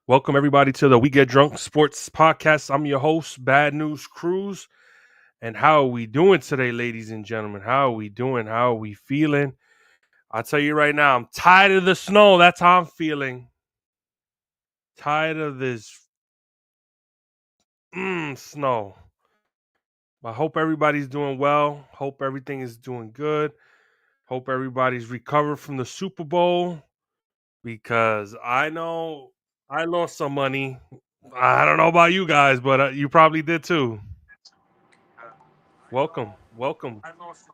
Welcome everybody to the We Get Drunk Sports Podcast. I'm your host, Bad News Cruz. And how are we doing today, ladies and gentlemen? How are we doing? How are we feeling? I'll tell you right now, I'm tired of the snow. That's how I'm feeling. Tired of this snow. I hope everybody's doing well. Hope everything is doing good. Hope everybody's recovered from the Super Bowl because I know I lost some money. I don't know about you guys, but you probably did too. Welcome.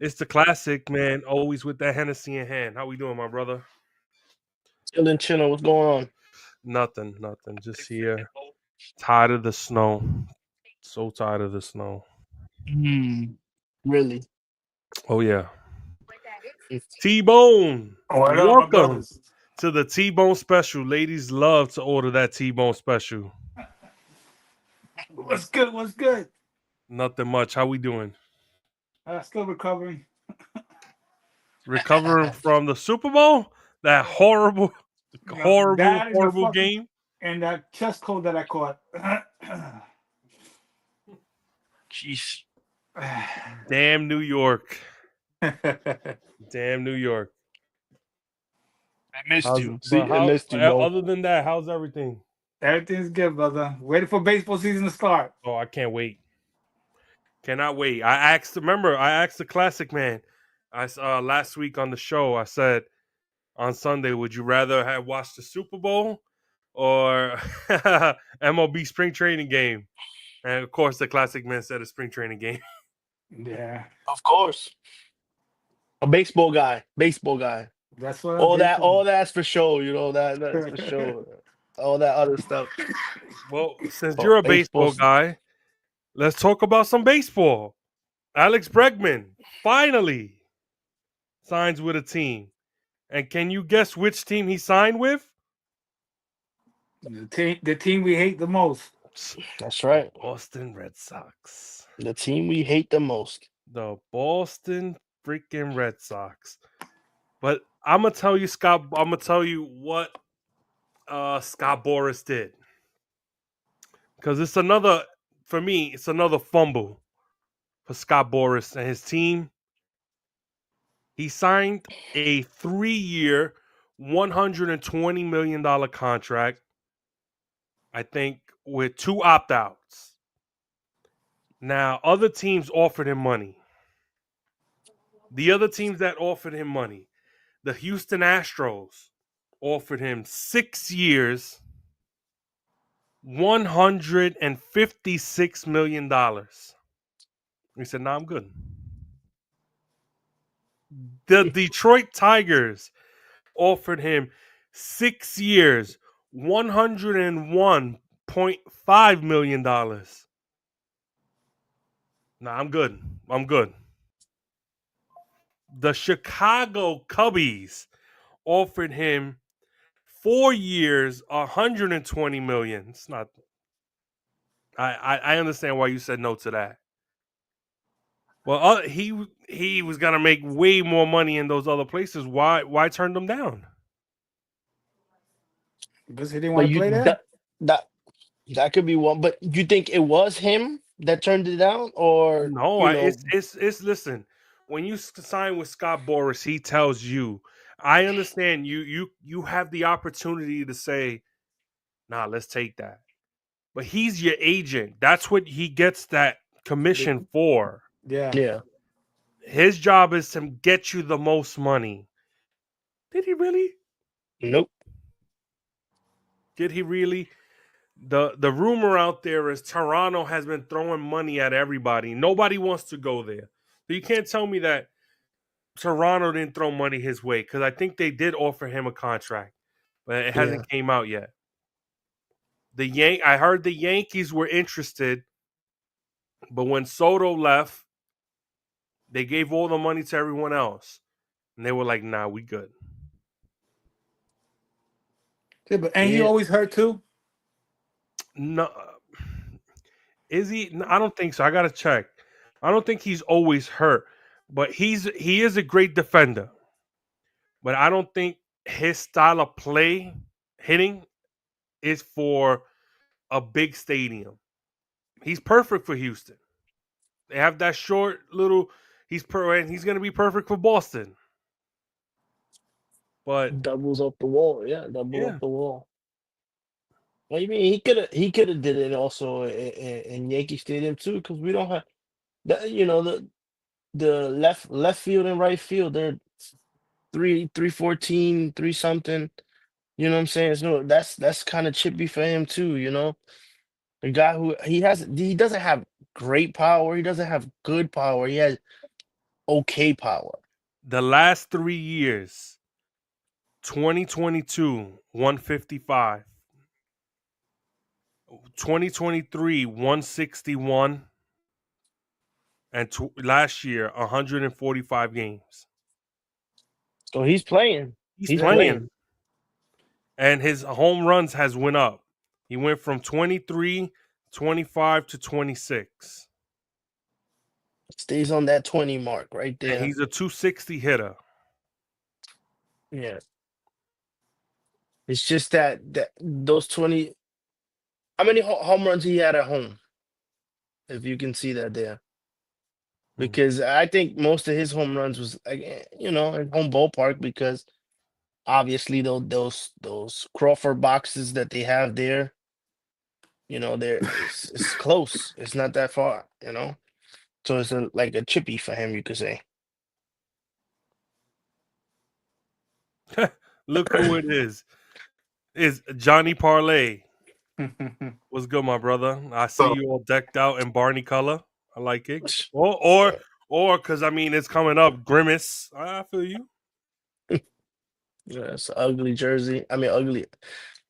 It's the classic, man. Always with that Hennessy in hand. How we doing, my brother? Chilling. What's going on? Nothing. Just here. Tired of the snow. So tired of the snow. Really? Oh yeah. T-Bone. What up, my Welcome brothers? to the T-Bone special. Ladies love to order that T-Bone special. What's good? What's good? Nothing much. How we doing? Still recovering. Recovering from the Super Bowl? That horrible That is the fucking game. and that chest cold that I caught. Jeez. Damn New York. Damn New York. I missed How's, you. but I missed you, bro. other than that, how's everything? Everything's good, brother. Waiting for baseball season to start. Oh, I can't wait. Cannot wait. I asked the classic man. I last week on the show, I said on Sunday, would you rather have watched the Super Bowl or MLB spring training game? And of course, the classic man said a spring training game. Yeah, Of course. A baseball guy. that's what. All that's for show. That's for show. All that other stuff. Well, since you're a baseball guy, let's talk about some baseball. Alex Bregman finally signs with a team. And can you guess which team he signed with? The team we hate the most. That's right. Boston Red Sox. The team we hate the most. The Boston freaking Red Sox. But I'm gonna tell you, Scott. I'm gonna tell you what Scott Boras did, because it's another fumble for Scott Boras and his team. He signed a 3-year, $120 million contract, I think, with 2 opt-outs. Now, other teams offered him money. The other teams that offered him money, the Houston Astros offered him 6 years, $156 million. He said, "Nah, I'm good." The Detroit Tigers offered him 6 years, $101.5 million. Nah, I'm good. The Chicago Cubbies offered him 4 years, $120 million. It's not. I understand why you said no to that. Well, he was gonna make way more money in those other places. Why turn them down? Because he didn't want to play there. That could be one. But you think it was him that turned it down, or No, it's listen. When you sign with Scott Boras, he tells you. I understand you have the opportunity to say, "Nah, let's take that." But he's your agent. That's what he gets that commission for. Yeah. His job is to get you the most money. Did he really? Nope. Did he really? The rumor out there is Toronto has been throwing money at everybody. Nobody wants to go there. So you can't tell me that Toronto didn't throw money his way, because I think they did offer him a contract, but it hasn't came out yet. I heard the Yankees were interested, but when Soto left, they gave all the money to everyone else, and they were like, "Nah, we good." Yeah, but he always hurt too. No, is he? No, I don't think so. I gotta check. I don't think he's always hurt, but he is a great defender. But I don't think his style of play, hitting, is for a big stadium. He's perfect for Houston. They have that short little. And he's going to be perfect for Boston. But Doubles up the wall. Yeah, double yeah, up the wall. Well, you mean he could have did it also in Yankee Stadium too, because we don't have that. The left field and right field. They're 314, 3 something. You know what I'm saying? So that's kind of chippy for him too. A guy who he doesn't have great power. He doesn't have good power. He has okay power. the last 3 years, 2022 155, 2023 161, and last year 145 games. So he's playing. He's He's playing, playing. and his home runs has went up. He went from 23, 25 to 26, Stays on that 20 mark right and there. he's a 260 hitter. Yeah. It's just that those 20. How many home runs he had at home? If you can see that there. Because I think most of his home runs was in home ballpark, because obviously those Crawford boxes that they have there, it's close. It's not that far. So it's like a chippy for him, you could say. Look who it is. It's Johnny Parlay. What's good, my brother? I see So you all decked out in Barney color. I like it. Or because I mean it's coming up. Grimace. I feel you. Yeah, it's an ugly jersey. I mean,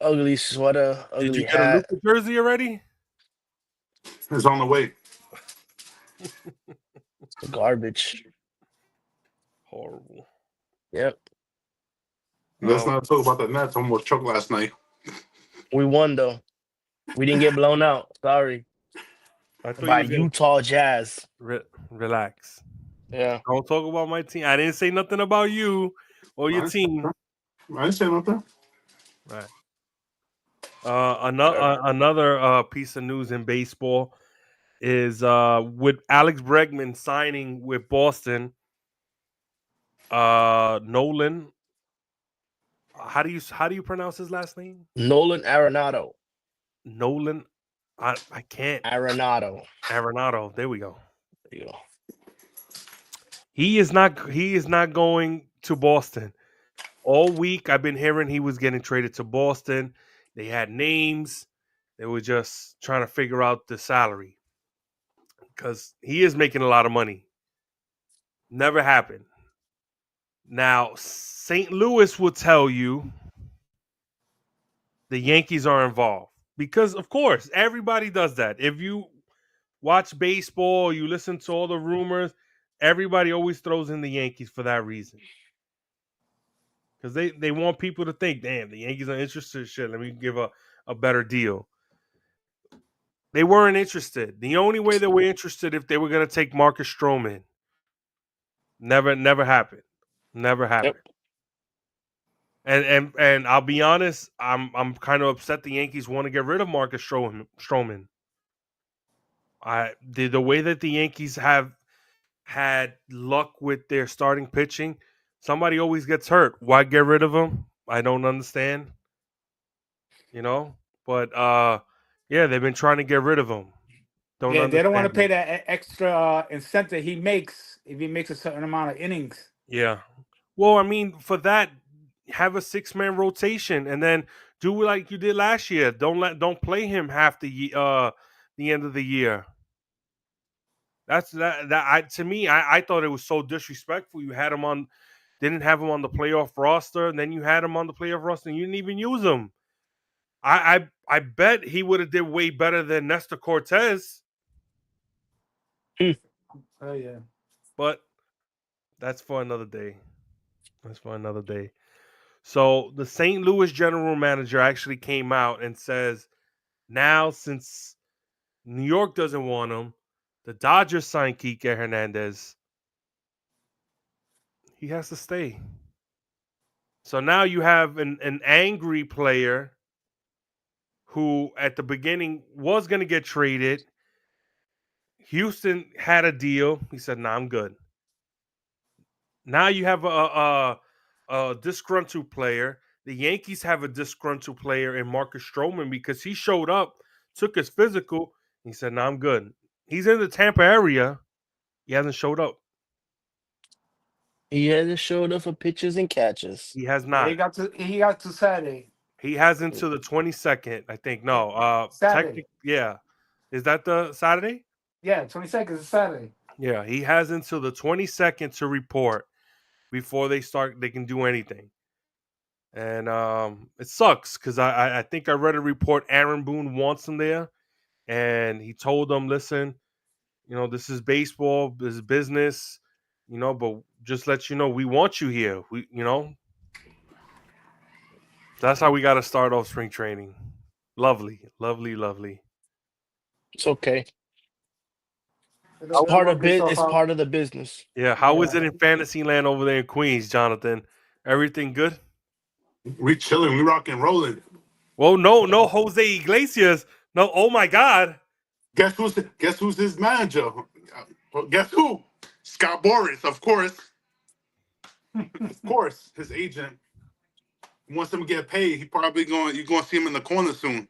ugly sweater, Did you ugly get a hat. Luka jersey already? it's on the way. It's garbage. Horrible. Yep. Let's not talk about the Nets. Almost choked last night. We won though. We didn't get blown out. Sorry. I thought By you was gonna Utah Jazz. relax. Yeah. Don't talk about my team. I didn't say nothing about you or your I team. didn't say nothing. Right. Another piece of news in baseball is with Alex Bregman signing with Boston. Nolan. How do you pronounce his last name? Nolan Arenado. Nolan. I can't. Arenado. Arenado. There we go. There you go. He is not going to Boston. All week I've been hearing he was getting traded to Boston. They had names. They were just trying to figure out the salary because he is making a lot of money. Never happened. Now, St. Louis will tell you the Yankees are involved because, of course, everybody does that. If you watch baseball, you listen to all the rumors, everybody always throws in the Yankees for that reason. Because they want people to think, damn, the Yankees are interested. Shit, let me give a better deal. They weren't interested. The only way they were interested if they were going to take Marcus Stroman. Never happened. Never happened. Yep. And I'll be honest, I'm kind of upset the Yankees want to get rid of Marcus Stroman. The way that the Yankees have had luck with their starting pitching, somebody always gets hurt. Why get rid of him? I don't understand. But yeah, they've been trying to get rid of him. Don't Yeah, they don't want to understand pay it. that extra incentive he makes if he makes a certain amount of innings. Yeah. Well, I mean, for that, have a 6-man rotation and then do like you did last year. Don't play him half the end of the year. That's to me, I thought it was so disrespectful. You had him on, didn't have him on the playoff roster, and then you had him on the playoff roster and you didn't even use him. I bet he would have did way better than Nestor Cortez. Oh yeah. But that's for another day. That's for another day. So the St. Louis general manager actually came out and says, now since New York doesn't want him, the Dodgers signed Kike Hernandez. He has to stay. So now you have an angry player who at the beginning was going to get traded. Houston had a deal. He said, "Nah, I'm good." Now you have a disgruntled player. The Yankees have a disgruntled player in Marcus Stroman because he showed up, took his physical. He said, "No, I'm good." He's in the Tampa area. He hasn't showed up. He hasn't showed up for pitches and catches. He has Yeah, not. he got to Saturday. He has until the 22nd, I think. No, Saturday. yeah. Is that the Saturday? Yeah, 22nd is Saturday. Yeah, he has until the 22nd to report before they can do anything. And it sucks because I think I read a report Aaron Boone wants him there, and he told them, "Listen, this is baseball, this is business, but just let you know we want you here. That's how we got to start off spring training. Lovely, lovely, lovely. It's okay. It'll It's part work of it. itself It's out. part of the business. Yeah, how is Yeah. it in Fantasyland over there in Queens, Jonathan? Everything good? We chilling. We rock and rolling. Well, no, Jose Iglesias. No, oh my God. Guess who's his manager? Guess who? Scott Boras, of course. Of course, his agent wants him to get paid. You're gonna see him in the corner soon.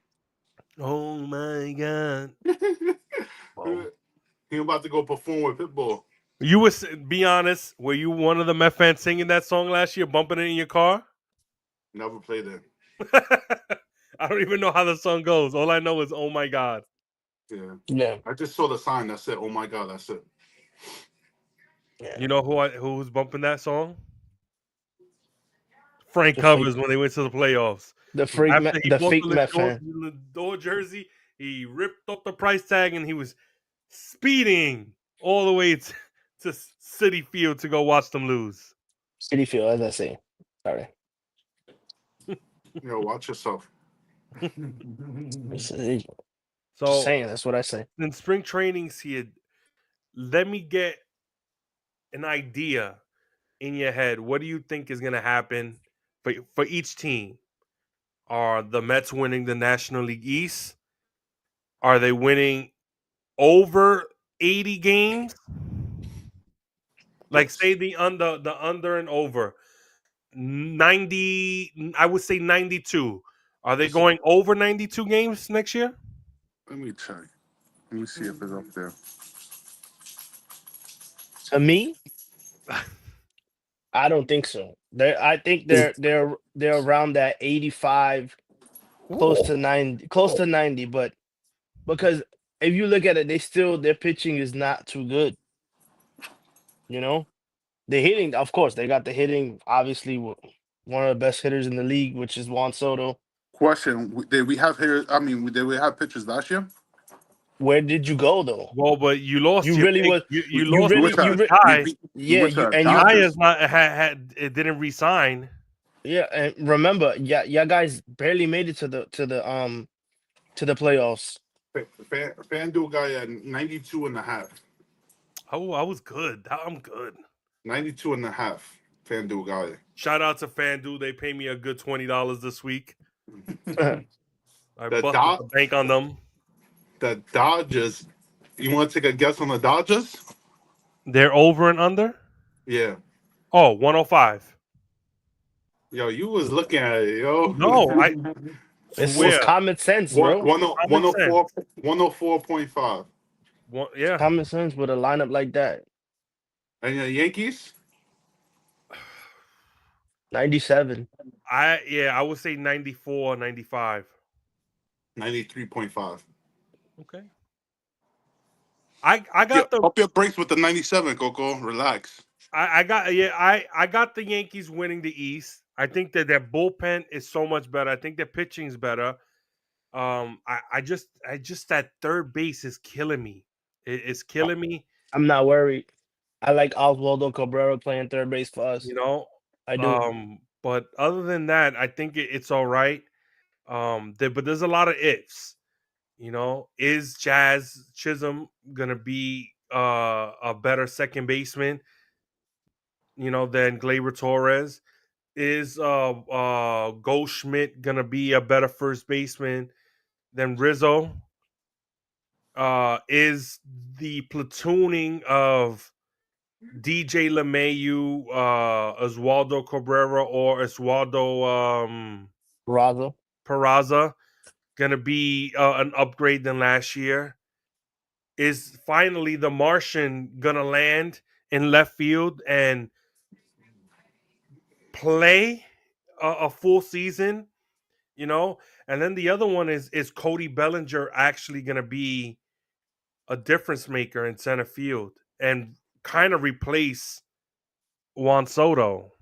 Oh my God. Whoa. He about to go perform with Pitbull. You was be honest. Were you one of the Met fans singing that song last year, bumping it in your car? Never played it. I don't even know how the song goes. All I know is, "Oh my God." Yeah. Yeah. I just saw the sign that said, "Oh my God," that's it. Yeah. You know who was bumping that song? Frank The Covers fake- when they went to the playoffs. The freak, After he the bought fake the Met fan. Lindor jersey, he ripped off the price tag and he was speeding all the way to City Field to go watch them lose. City Field, as I say. Sorry. Yo, watch yourself. Just So saying, that's what I say. in spring trainings here, let me get an idea in your head. What do you think is going to happen for each team? Are the Mets winning the National League East? Are they winning over 80 games? Like say the under and over 90. I would say 92. Are they going over 92 games next year? Let me check. Let me see if it's up there. To me, I don't think so. I think they're around that 85, close to 90, but because if you look at it, their pitching is not too good. The hitting, of course, they got the hitting. Obviously, one of the best hitters in the league, which is Juan Soto. Question: did we have here? I mean, did we have pitchers last year? Where did you go though? Well, but you lost. You your really big- was. You you lost really- your you big re- guy. Yeah, Guy Dodgers. is not it didn't resign. Yeah, and remember, y'all guys barely made it to the playoffs. FanDuel guy at 92 and a half. Oh, I was good. I'm good. 92 and a half. FanDuel guy. Shout out to FanDuel. They pay me a good $20 this week. I The busted Dod- the bank on them. The Dodgers. You want to take a guess on the Dodgers? They're over and under? Yeah. Oh, 105. Yo, you was looking at it, yo. No, I It's swear. common sense, bro. 104, 104.5. Yeah. Common sense with a lineup like that. And the Yankees? 97. I would say 94, 95. 93.5. Okay. I got the Up your brakes with the 97, Coco. Relax. I got the Yankees winning the East. I think that their bullpen is so much better. I think their pitching is better. I just that third base is killing me. It's killing me. I'm not worried. I like Oswaldo Cabrera playing third base for us. I do. But other than that, I think it's all right. But there's a lot of ifs. Is Jazz Chisholm gonna be a better second baseman? Than Gleyber Torres? Is Goldschmidt gonna be a better first baseman then Rizzo is the platooning of DJ LeMayu, Oswaldo Cabrera, or Oswaldo Razo. Peraza going to be an upgrade than last year? Is finally the Martian going to land in left field and play a full season? You know, and then the other one is Cody Bellinger actually going to be a difference maker in center field and kind of replace Juan Soto?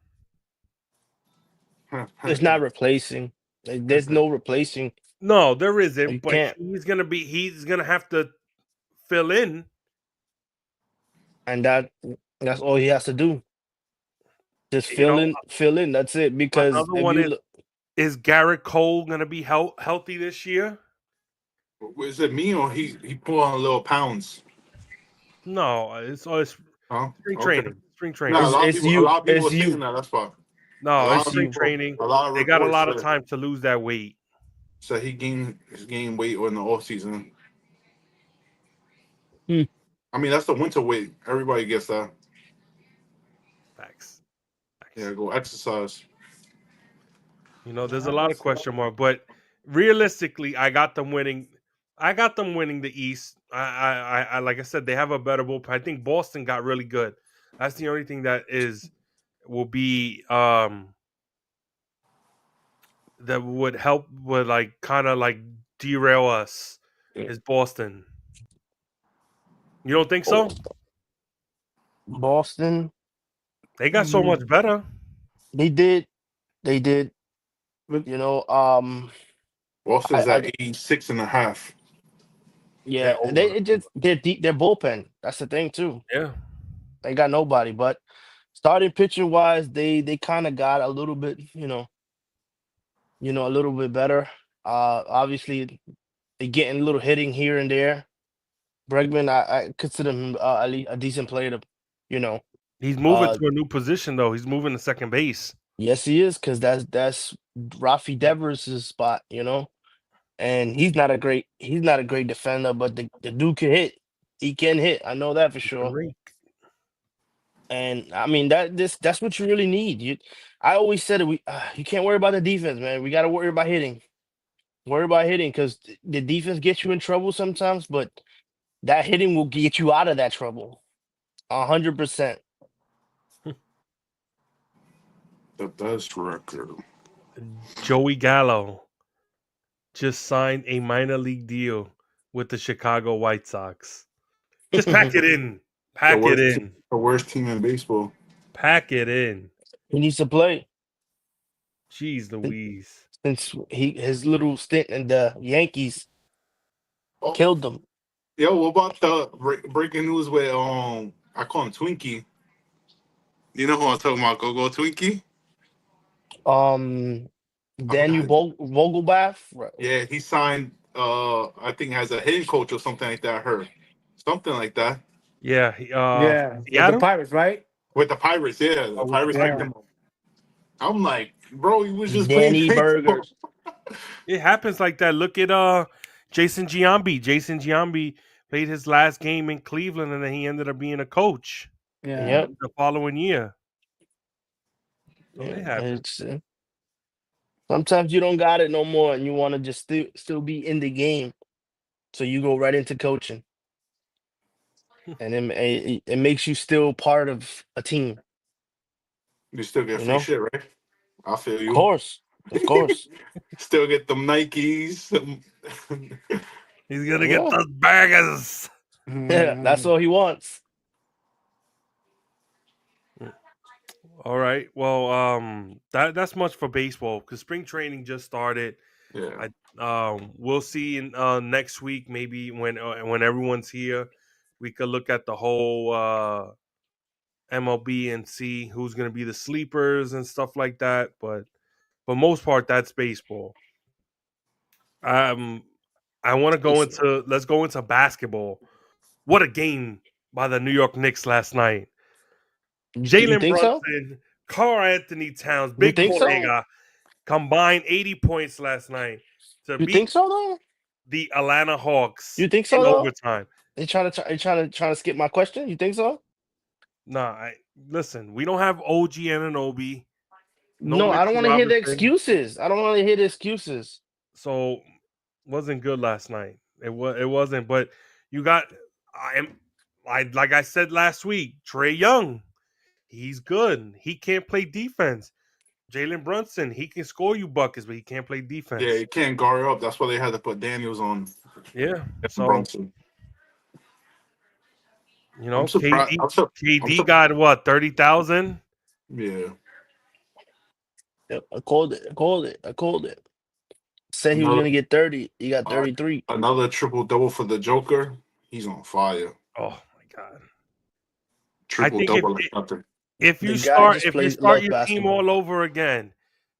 It's not replacing. There's no replacing. No, there isn't, You but can't. he's gonna have to fill in. And that's all he has to do. Just You know, fill in. That's it. Because another if one you look, is Garrett Cole gonna be healthy this year? Is it me or he put on a little pounds? No, it's Huh? spring Okay. training. Spring training. No, a it's lot of people it's were saying you. that. That's why. No, A it's lot of spring people, training. a lot of They got a reports lot of said, time to lose that weight. said he gained weight in the off season. Hmm. I mean, that's the winter weight. Everybody gets that. Facts. Yeah, go exercise. You know, there's a lot of question mark, but realistically, I got them winning. I got them winning the East. I like I said, they have a better bullpen. I think Boston got really good. That's the only thing that will be that would help with like kind of like derail us is Boston. You don't think so? Boston. They got so much better. They did. They did. But- You know. Boston's I at 86.5. yeah. Yeah, over. They it just their bullpen. That's the thing too. Yeah. They got nobody. But starting pitching wise, they kind of got a little bit. A little bit better. Obviously they getting a little hitting here and there. Bregman, I consider him a decent player. You know. He's moving to a new position though. He's moving to second base. Yes, he is, because that's Rafi Devers' spot, and he's not a great defender, but the dude can hit. He can hit. I know that for sure. Great. And I mean that's what you really need. I always said it. You can't worry about the defense, man. We got to worry about hitting. Worry about hitting because the defense gets you in trouble sometimes, but that hitting will get you out of that trouble. 100%. The best record. Joey Gallo just signed a minor league deal with the Chicago White Sox. Just pack it in. Pack it in. The worst team in baseball. Pack it in. He needs to play. Jeez Louise. Since his little stint in the Yankees Oh, killed him. yo, what about the breaking news with I call him Twinkie. You know who I'm talking about? Go Twinkie. Daniel Vogelbath. Right. Yeah, he signed. I think as a hitting coach or something like that. I heard something like that Yeah. yeah, with the Seattle? Pirates, right? with the Pirates. Yeah, the Pirates yeah. picked him up. I'm like, bro, he was just Danny playing Burgers. It happens like that. Look at Jason Giambi. Jason Giambi played his last game in Cleveland and then he ended up being a coach Yeah. Yep. the following year. So Yeah, it happens. Sometimes you don't got it no more, and you want to just still be in the game, so you go right into coaching, and it makes you still part of a team. You still get You free know? shit, right? I feel you. Of course. Still get them Nikes. He's gonna Yeah. get those burgers. Yeah, that's all he wants. All right. Well, that's much for baseball because spring training just started. Yeah. We'll see in next week maybe when everyone's here, we could look at the whole MLB and see who's going to be the sleepers and stuff like that. But for most part, that's baseball. I want to let's go into basketball. What a game by the New York Knicks last night. You Jalen think so? Brunson, Carl Anthony Towns, You Big think so? Correga combined 80 points last night. You think so though? the Atlanta Hawks. You think so, in though? overtime? They trying to skip my question. You think so? Nah, listen. We don't have OG Anunoby. No, I don't Mitchell want to hear the Robinson. excuses. I don't want to hear the excuses. So wasn't good last night. It wasn't. But you got. Like I said last week. Trey Young. He's good. He can't play defense. Jalen Brunson, he can score you buckets, but he can't play defense. Yeah, he can't guard up. That's why they had to put Daniels on. Yeah. So Brunson. you know, I'm surprised. KD got what, 30,000? Yeah. Yep, I called it. Said he was gonna get 30. He got 33. Another triple double for the Joker. He's on fire. Oh my god! Triple double like nothing. If you start your team all over again,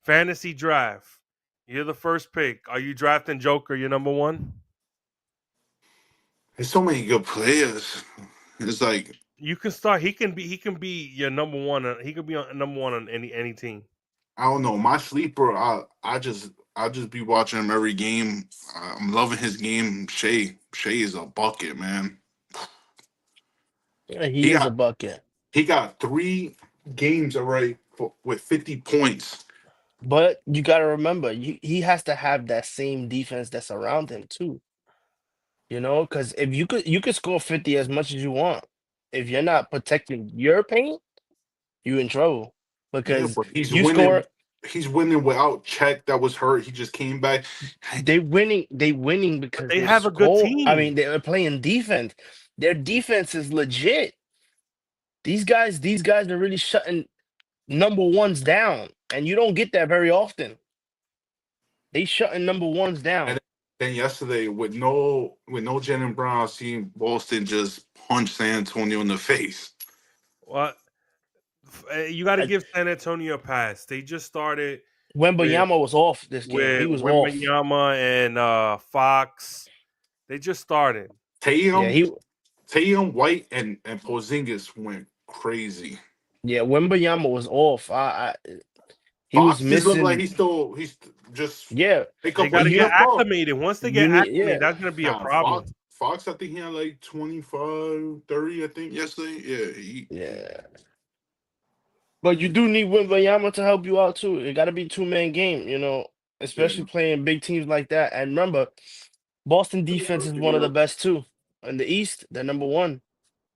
fantasy draft, you're the first pick. Are you drafting Joker? Your number one? There's so many good players. It's like you can start. He can be your number one. He could be number one on any team. I don't know. My sleeper. I just be watching him every game. I'm loving his game. Shea is a bucket, man. Yeah, he is a bucket. He got 3 games already with 50 points. But you got to remember, he has to have that same defense that's around him too. You know, because if you could score 50 as much as you want, if you're not protecting your paint, you in trouble. Because but he's you winning. He's winning without Check that was hurt. He just came back. They winning because they have a good team. I mean, they're playing defense. Their defense is legit. These guys are really shutting number ones down, and you don't get that very often. They shutting number ones down. And then yesterday, with no Jalen Brown, seeing Boston just punch San Antonio in the face. What? You got to give San Antonio a pass. They just started. Wembanyama was off this game. He was Wembanyama and Fox. They just started. Tatum, White, and Porzingis went crazy. Yeah, Wembanyama was off. He Fox was missing. Looked like he's just yeah. They got to get acclimated. Once they get acclimated, that's going to be a problem. Fox, I think he had like 25, 30, I think, yesterday. Yeah. But you do need Wembanyama to help you out too. It got to be 2-man game, you know, especially playing big teams like that. And remember, Boston defense is one of the best too. In the East, they're number one.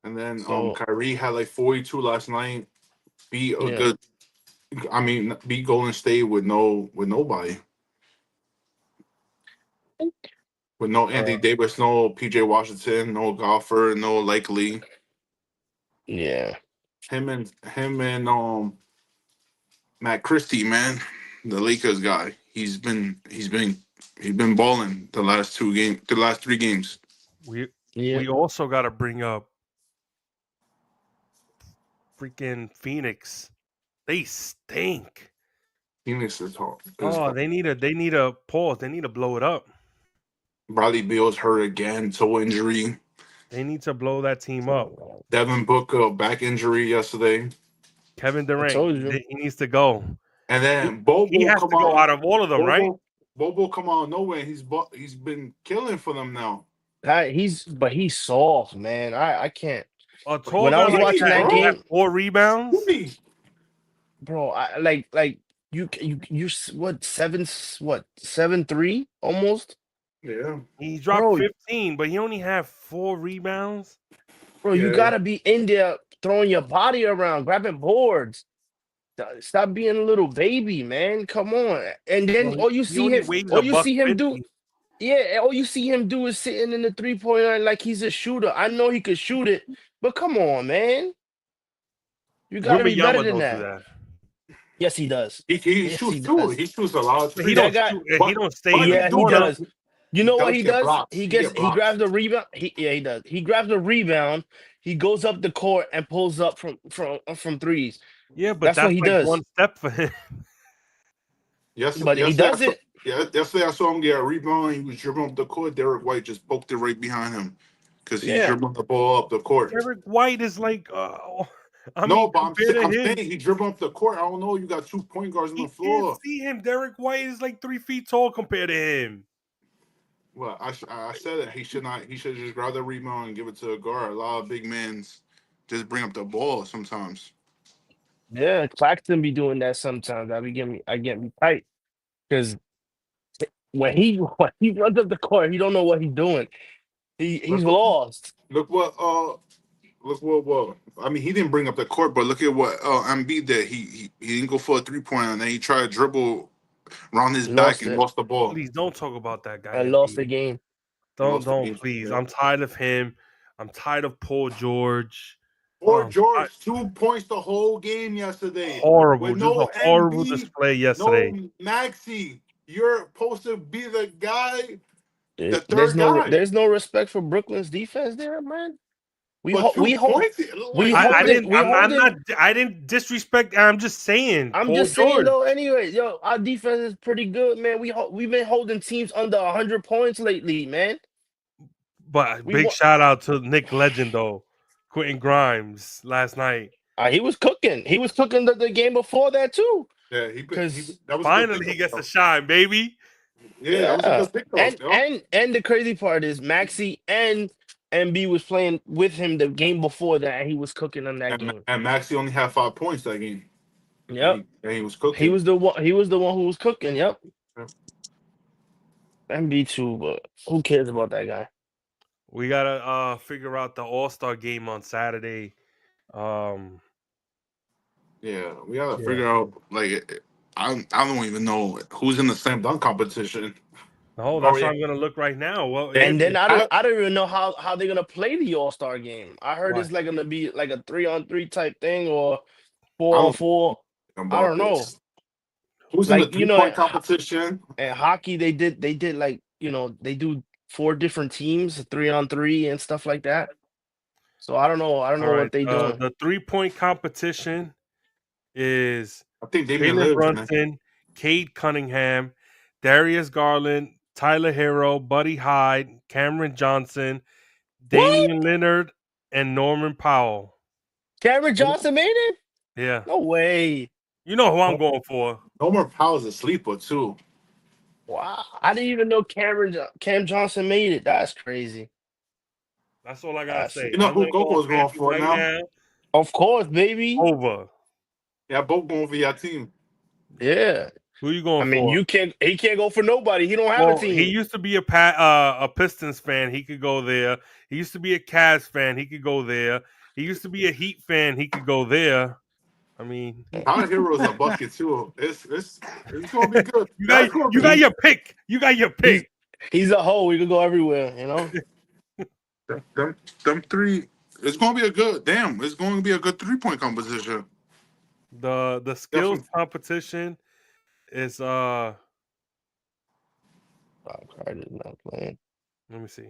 And then Kyrie had like 42 last night. Beat Golden State with nobody. With no Anthony Davis, no PJ Washington, no Golfer, no Likely. Yeah. Him and Matt Christie, man, the Lakers guy. He's been balling the last 3 games. We also got to bring up freaking Phoenix. They stink. Phoenix is hard. Oh, they need a pause. They need to blow it up. Bradley Beal's hurt again, toe injury. They need to blow that team up. Devin Booker, back injury yesterday. Kevin Durant, he needs to go. And then Bobo, he has to go out of all of them, right? Bobo come out of nowhere. He's been killing for them now. He's soft, man. I can't. When I was watching that game, 4 rebounds, bro. You what 7-3 almost. Yeah, he dropped 15, but he only had 4 rebounds. Bro, you gotta be in there throwing your body around, grabbing boards. Stop being a little baby, man. Come on. And then all you see him do is sitting in the 3-point line like he's a shooter. I know he could shoot it, but come on, man. You gotta be better than that. Yes, he does. He shoots too. He shoots a lot. He don't stay. Yeah, he does. You know what he does? Blocks. He grabs the rebound. He does. He grabs the rebound. He goes up the court and pulls up from threes. Yeah, but that's what he does. One step for him. But he does it. Yesterday I saw him get a rebound. He was dribbling up the court. Derek White just poked it right behind him because he's dribbling the ball up the court. Derek White is like, I'm saying he dribbled up the court. I don't know. You got 2 point guards on the floor. Can't see him. Derek White is like 3 feet tall compared to him. Well, I said it. He should not. He should just grab the rebound and give it to a guard. A lot of big men just bring up the ball sometimes. Yeah, Claxton be doing that sometimes. I get me tight because when he runs up the court, he don't know what he's doing. He's Look, lost. look what I mean, he didn't bring up the court, but look at what Embiid did. He didn't go for a 3-pointer, and then he tried to dribble around his back Lost and it lost the ball. Please don't talk about that guy. and lost Embiid. the game. Lost the Don't game. please. Yeah. I'm tired of him. I'm tired of Paul George. Poor Um, George, 2 points the whole game yesterday. horrible, With just a no horrible MB, display yesterday. no Maxi. You're supposed to be the guy, the There's third guy. there's no respect for Brooklyn's defense there, man. But 2 points. we I hold it. didn't. We hold it. I didn't disrespect. I'm just saying. I'm Paul just saying George. though. Anyway, yo, our defense is pretty good, man. We've been holding teams under 100 points lately, man. But We big won. shout out to Nick Legend though, Quentin Grimes last night. He was cooking. He was cooking the game before that too. Yeah, Because that was Finally, a good he gets pickup, to shine, baby. yeah, that was a good pickup. and the crazy part is Maxi and MB was playing with him the game before that, and he was cooking on that game. And Maxi only had 5 points that game. Yep, And he was cooking. he was the one. He was the one who was cooking. Yep, Yeah. MB too, but who cares about that guy? We gotta figure out the All-Star game on Saturday. Yeah, we gotta Yeah. figure out like I don't even know who's in the slam dunk competition. No, that's what I'm gonna look right now. Well, And then I don't even know how they're gonna play the All-Star game. I heard Why? it's like gonna be like a 3-on-3 type thing or 4-on-4. I don't know. Who's Like, in the 3-point competition? And hockey, they did like, they do 4 different teams, 3-on-3 and stuff like that. So I don't know. I don't know what they doing. The 3-point competition is I think Damian Jalen Lillard. Brunson, Cade Cunningham, Darius Garland, Tyler Hero, Buddy Hyde, Cameron Johnson, Damian Leonard, and Norman Powell. Cameron Johnson made it? Yeah. No way. You know who I'm going for. Norman Powell's a sleeper too. Wow. I didn't even know Cam Johnson made it. That's crazy. That's all I gotta say. You know I'm who gonna go Gogo's on going FanDuel for now? Of course, baby. Over. Yeah, both going for your team. Yeah. Who you going I mean, for? he can't go for nobody. He don't have a team. He used to be a Pistons fan. He could go there. He used to be a Cavs fan. He could go there. He used to be a Heat fan. He could go there. I mean, Tyler Hero's a bucket too. It's gonna be good. You got your pick. You got your pick. He's a hoe. We could go everywhere, Them 3. It's gonna be a good. Damn, it's going to be a good 3-point competition. The skills competition is Card is not playing. Let me see.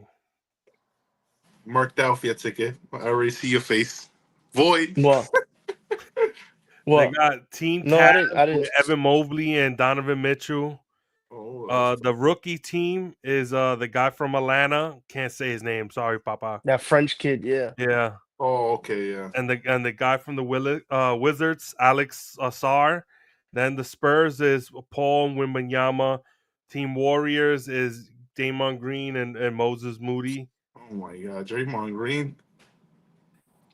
Marked out for your ticket. I already see your face. Void. What? They got Team No, Cavs I didn't. with Evan Mobley and Donovan Mitchell. Oh, The rookie team is the guy from Atlanta. Can't say his name. Sorry, Papa. That French kid, yeah. Yeah. Oh, okay, yeah. And the guy from the Wizards, Alex Asar. Then the Spurs is Paul Wembanyama. Team Warriors is Damon Green and Moses Moody. Oh my God, Draymond Green.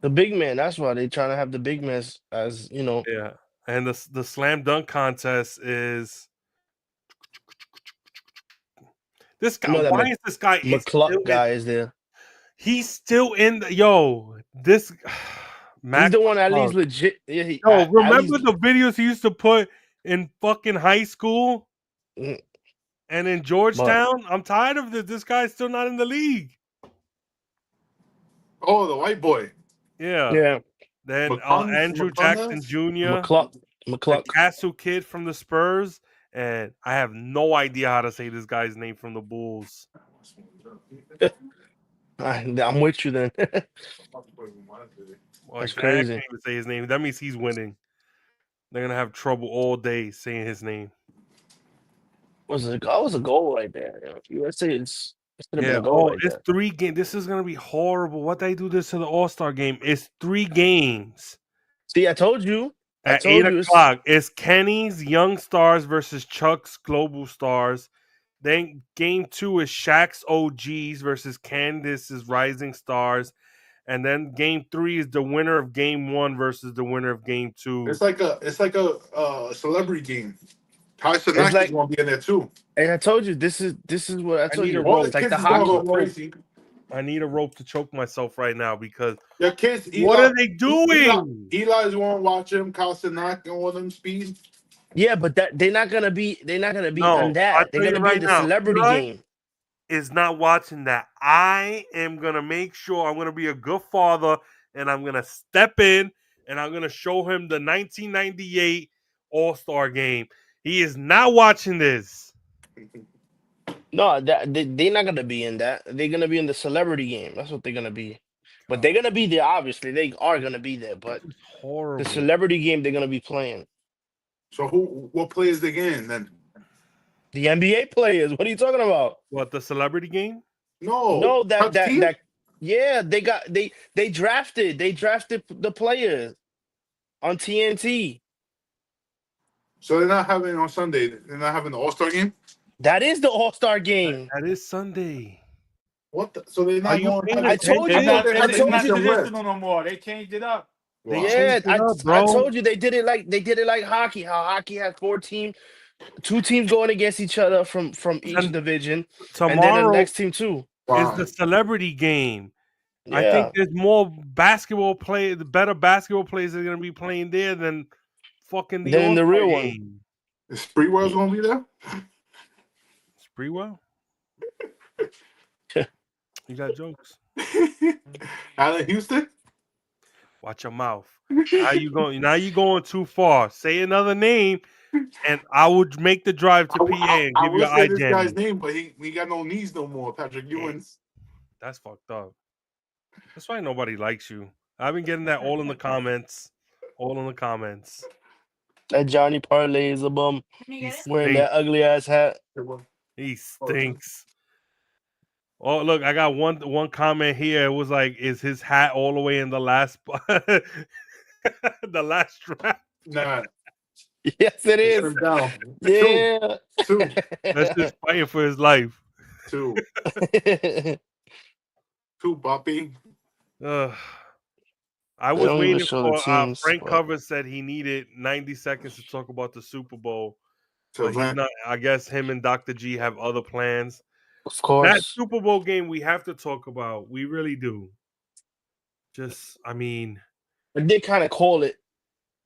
The big man. That's why they trying to have the big man as Yeah. And the slam dunk contest is this guy. Why is this guy? McCluck guy is there? He's still in the this. He's the one that leads legit. Yeah, remember the videos he used to put in fucking high school and in Georgetown? I'm tired of this. This guy's still not in the league. Oh, the white boy. Yeah. Yeah. Then Andrew Jackson Jr. McCluck. The Castle kid from the Spurs. And I have no idea how to say this guy's name from the Bulls. I'm with you then. That's crazy. I can't even say his name. That means he's winning. They're gonna have trouble all day saying his name. Was a goal right there. USA is been a goal right it's 3 games. This is gonna be horrible. What they do this to the All-Star game? It's 3 games. See, I told you. At 8 o'clock, it's Kenny's Young Stars versus Chuck's Global Stars. Then game 2 is Shaq's OGs versus Candace's Rising Stars. And then game 3 is the winner of game 1 versus the winner of game 2. It's like a celebrity game. Tyson It's like- is gonna be in there too. And I told you this is what I told need you. a rope. It's like Kids the is gonna hockey. go crazy. I need a rope to choke myself right now because Your kids. what are they doing? Eli's won't watch him. Kalsinak and all them speed. Yeah, but they're not gonna be No, on I'll that. They're tell you gonna be right in the now, celebrity Eli game. is not watching that. I am gonna make sure I'm gonna be a good father and I'm gonna step in and I'm gonna show him the 1998 All-Star game. He is not watching this. No, they're not gonna be in that. They're gonna be in the celebrity game. That's what they're gonna be. But they're gonna be there. Obviously, they are gonna be there. But It's horrible. the celebrity game, they're gonna be playing. So what players they getting then? The NBA players. What are you talking about? What, the celebrity game? No, Touch team? that. Yeah, they drafted the players on TNT. So they're not having on Sunday. They're not having the All-Star game. That is the All-Star game. That is Sunday. What? So they're Are not you going. paying I told you. It's not, they had it's to not eat some rest. traditional no more. They changed it up. They Wow. Yeah, changed it up, bro. I told you they did it like hockey. How hockey has 4 teams, 2 teams going against each other from each And division, and Tomorrow then the next team too. is the celebrity game. Yeah. I think there's more the better basketball players that are going to be playing there than fucking the Than the All-Star real one. game. Is Spreewell's gonna be there? Spreewell? You got jokes. Allen Houston. Watch your mouth. Now you going? Now you going too far. Say another name, and I would make the drive to PA and I give you will an say eye this guy's jammy. name, but he got no knees no more. Patrick Ewing's. That's fucked up. That's why nobody likes you. I've been getting that all in the comments. All in the comments. That Johnny Parlay is a bum wearing that ugly ass hat. He stinks. Oh, look, I got one comment here. It was like, is his hat all the way in the last the last strap? Nah, Yes, it put is. him down. Yeah. Two. That's just fighting for his life. Two, Boppy. I They was don't even waiting show the for teams, Frank but- Covers said he needed 90 seconds to talk about the Super Bowl. So But he's not. I guess him and Dr. G have other plans. Of That course. Super Bowl game we have to talk about. We really do. Just, I mean, I did kind of call it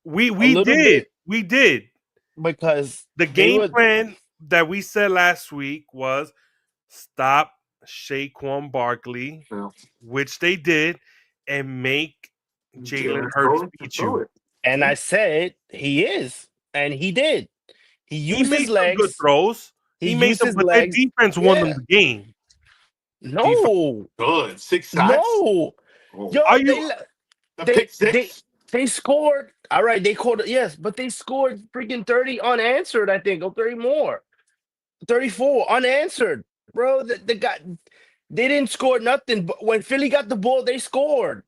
we little did. bit. We did. because The they game were- plan that we said last week was stop Saquon Barkley, Yeah. which they did, and make Jalen Hurts beat you. And I said he is, and he did. He He used made his some good legs. throws. He made used some, his but their legs. defense won them Yeah. the game. No, Good. 6 sacks. no. Oh. Yo, Are you- The they- pick six. they scored. All right, they scored. Yes, but they scored freaking 30 unanswered. I think, or 30 more, 34 unanswered, bro. The guy, they didn't score nothing. But when Philly got the ball, they scored.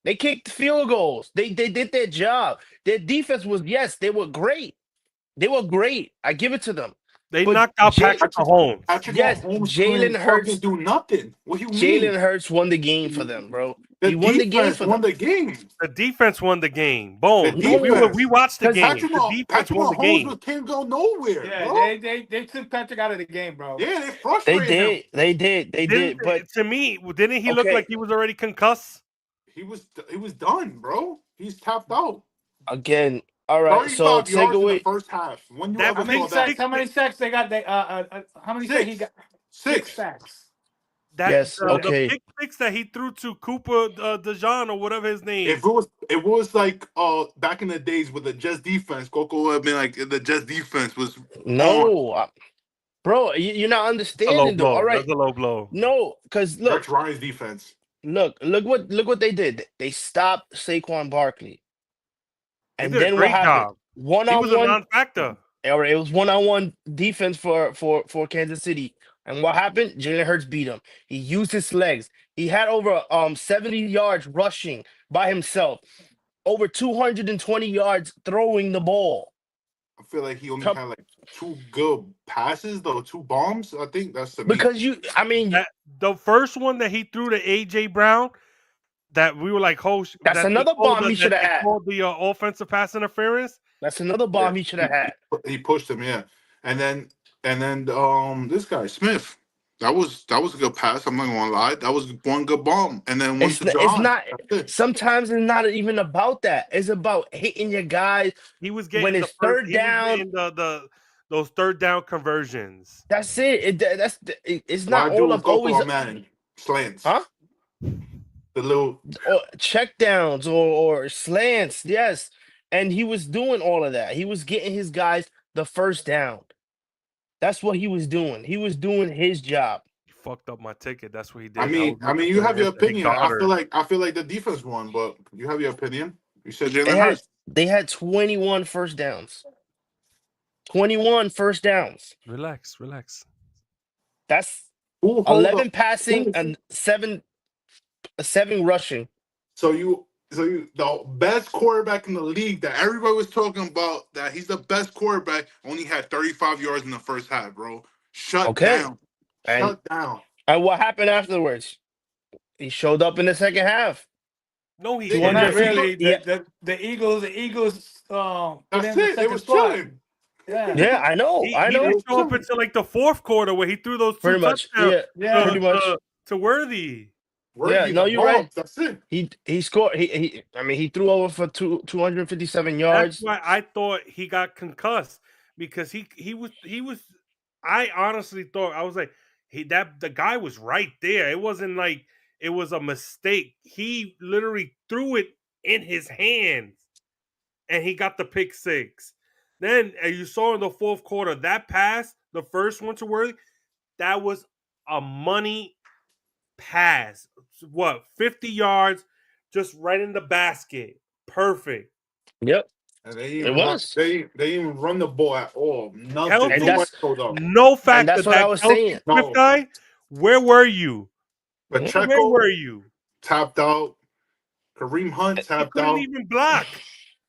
They kicked field goals. They did their job. Their defense was they were great. They were great. I give it to them. They But knocked out Patrick Mahomes. Patrick Yes, Mahomes Jalen couldn't Hurts- fucking do nothing. What do you mean? Jalen Hurts won the game for them, bro. The He won the game defense for won them. the game. The defense won the game. Boom. The defense. We watched the Because game. Patrick, The defense Patrick won the game. Mahomes can't go nowhere. Yeah, bro. they took Patrick out of the game, bro. Yeah, they They frustrated him. did. They did. They did. But to me, didn't he look Okay. like he was already concussed? He was done, bro. He's tapped out. again, all right. So 35 take yards in away. the first half. When you That ever was How many saw that? sacks? How many sacks they got? They how many sacks he got? 6. Sacks. Yes, The okay. pick six that he threw to Cooper DeJean or whatever his name. If it was like back in the days with the Jets defense, Coco would have been like the Jets defense was No, bro, you're not That's a low understanding though. blow. All right, That's a low blow. no, because look, Rex Ryan's defense. look what they did. They stopped Saquon Barkley, They and did a then what great happened? job. One He on was a one. non-factor. All right, it was one-on-one defense for Kansas City. And what happened? Jalen Hurts beat him. He used his legs. He had over 70 yards rushing by himself, over 220 yards throwing the ball. I feel like he only Come- had like 2 good passes, though 2 bombs. I think that's to me. because The first one that he threw to AJ Brown, that we were like, that's that another bomb he should have they had. called the offensive pass interference. That's another bomb he should have had. He pushed him, yeah. And then this guy Smith. That was a good pass. I'm not gonna lie. That was one good bomb. And then one It's to not, John. it's not. That's it. Sometimes it's not even about that. It's about hitting your guys. He was getting When it's third down, he was getting those third down conversions. that's it. It's Why not do all a of always, GoPro man slants? huh? The little Or check downs or slants. Yes, and he was doing all of that. He was getting his guys the first down. That's what he was doing. He was doing his job. He fucked up my ticket. That's what he did. I mean, you have your opinion. I feel like the defense won, but you have your opinion. You said Jalen Hurts. They had 21 first downs. 21 first downs. Relax. That's Who hold 11 up? passing and 7 rushing. So you the best quarterback in the league that everybody was talking about, that he's the best quarterback, only had 35 yards in the first half, bro. Shut down. Shut down. And what happened afterwards? He showed up in the second half. No, he Well, didn't. Not really. Yeah. The Eagles put him That's in the it. They second was spot. chilling. Yeah. Yeah, I know. He didn't show up until like the fourth quarter where he threw those 2 Pretty much. touchdowns Yeah. Pretty much. to Worthy. Worthy, no, the you're right. bombs, that's it. He scored. He threw over for 257 yards. That's why I thought he got concussed, because he was. I honestly thought, I was like, the guy was right there. It wasn't like it was a mistake. He literally threw it in his hands, and he got the pick six. Then, as you saw in the fourth quarter, that pass, the first one to Worthy, that was a money pass. What, 50 yards, just right in the basket. Perfect. Yep. And they It even was. they didn't run the ball at all. Nothing. Kelsey- And Nobody that's- showed up. No fact And that's that what I that was Kelsey saying. Swift No. guy, where were you? Where Pacheco were you? tapped out. Kareem Hunt He tapped couldn't out. even block.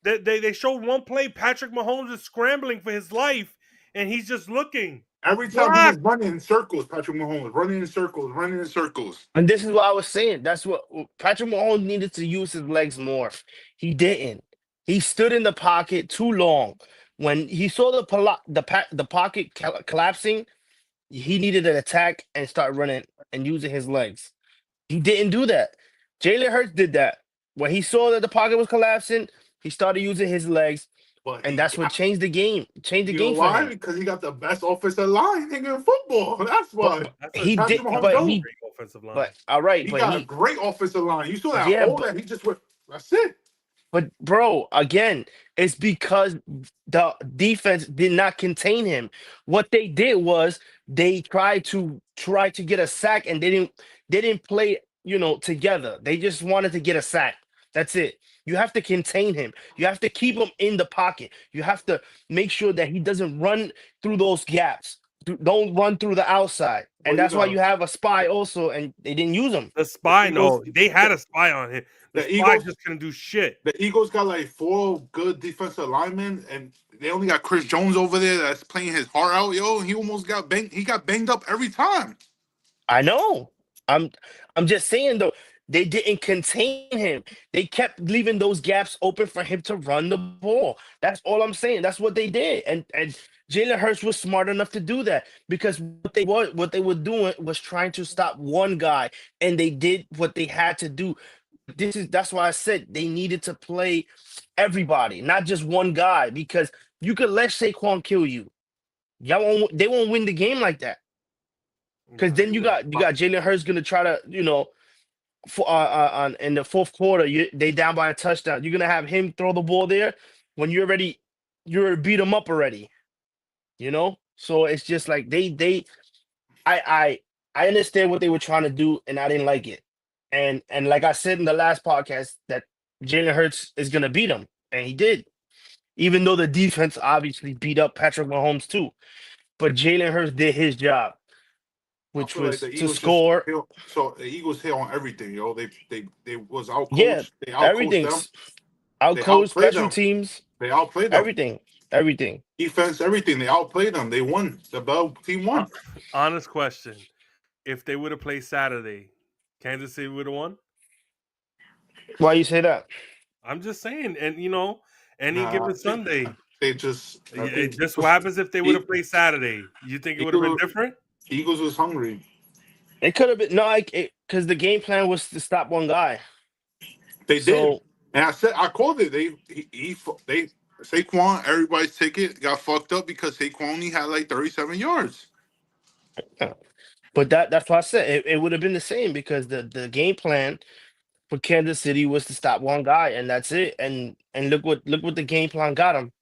They showed one play. Patrick Mahomes is scrambling for his life, and he's just looking. Every time he was running in circles, Patrick Mahomes running in circles. And this is what I was saying. That's what Patrick Mahomes needed to use his legs more. He didn't. He stood in the pocket too long. When he saw the pocket collapsing, he needed an attack and start running and using his legs. He didn't do that. Jalen Hurts did that. When he saw that the pocket was collapsing, he started using his legs, But and that's what changed the game. Changed the you know game for why? him. Because he got the best offensive line in football. That's why. He Patrick did, Mahomes but don't. he, Great offensive line. but all right, He but got a great offensive line. You saw that Yeah, hole but- that he just went. That's it. But bro, again, it's because the defense did not contain him. What they did was they tried to get a sack, and they didn't play, together. They just wanted to get a sack. That's it. You have to contain him. You have to keep him in the pocket. You have to make sure that he doesn't run through those gaps. Don't run through the outside. Well, And that's why know, you have a spy also, and they didn't use him. The spy, Eagles- no, they had a spy on him. The the spy Eagles- just couldn't do shit. the Eagles got like 4 good defensive linemen, and they only got Chris Jones over there that's playing his heart out, yo. He almost got banged. He got banged up every time. I know. I'm just saying though, they didn't contain him. They kept leaving those gaps open for him to run the ball. That's all I'm saying. That's what they did. And Jalen Hurts was smart enough to do that, because what they were doing was trying to stop one guy, and they did what they had to do. That's why I said they needed to play everybody, not just one guy, because you could let Saquon kill you. They won't win the game like that. Because then you got Jalen Hurts gonna try to, in the fourth quarter, they down by a touchdown. You're gonna have him throw the ball there when you're already beat him up already. So it's just like I understand what they were trying to do, and I didn't like it. And like I said in the last podcast, that Jalen Hurts is gonna beat him, and he did. Even though the defense obviously beat up Patrick Mahomes too, but Jalen Hurts did his job, which I feel was like the to Eagles score. So the Eagles hit on everything, yo. They was out coached. Yeah, They out coached them. Everything's outcoached outplayed special them. teams, They outplayed them. everything. everything. Defense, everything. They outplayed them. They won. The Bell team won. Honest question: if they would have played Saturday, Kansas City would have won. Why you say that? I'm just saying, and any Nah, given Sunday, they just. I think just what happens if they would have played Saturday? You think it would have been different? Eagles was hungry. It could have been because the game plan was to stop one guy. They So- did, and I called it. They Saquon, everybody's ticket got fucked up because Saquon only had like 37 yards. But that's why I said it would have been the same because the game plan for Kansas City was to stop one guy and that's it. And look what the game plan got him.